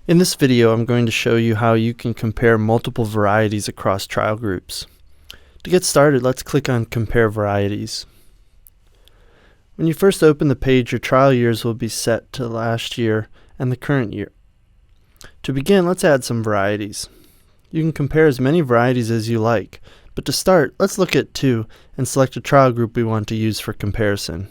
In this video, I'm going to show you how you can compare multiple varieties across trial groups. To get started, let's click on Compare Varieties. When you first open the page, your trial years will be set to last year and the current year. To begin, let's add some varieties. You can compare as many varieties as you like, but to start, let's look at 2 and select a trial group we want to use for comparison.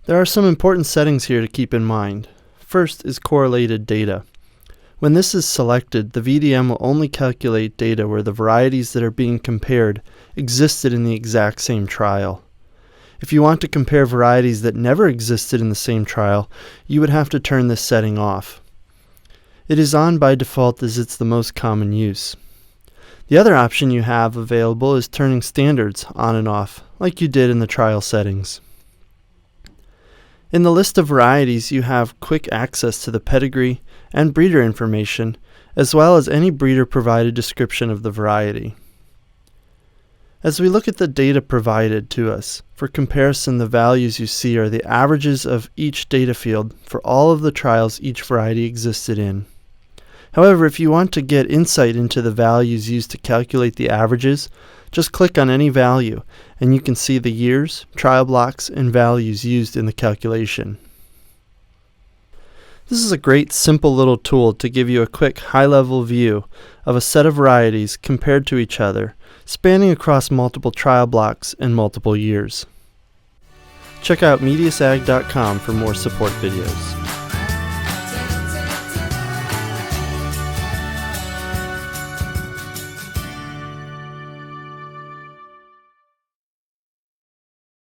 There are some important settings here to keep in mind. First is correlated data. When this is selected, the VDM will only calculate data where the varieties that are being compared existed in the exact same trial. If you want to compare varieties that never existed in the same trial, you would have to turn this setting off. It is on by default as it's the most common use. The other option you have available is turning standards on and off, like you did in the trial settings. In the list of varieties, you have quick access to the pedigree and breeder information, as well as any breeder-provided description of the variety. As we look at the data provided to us, for comparison, the values you see are the averages of each data field for all of the trials each variety existed in. However, if you want to get insight into the values used to calculate the averages, just click on any value, and you can see the years, trial blocks, and values used in the calculation. This is a great simple little tool to give you a quick high-level view of a set of varieties compared to each other, spanning across multiple trial blocks and multiple years. Check out mediusag.com for more support videos.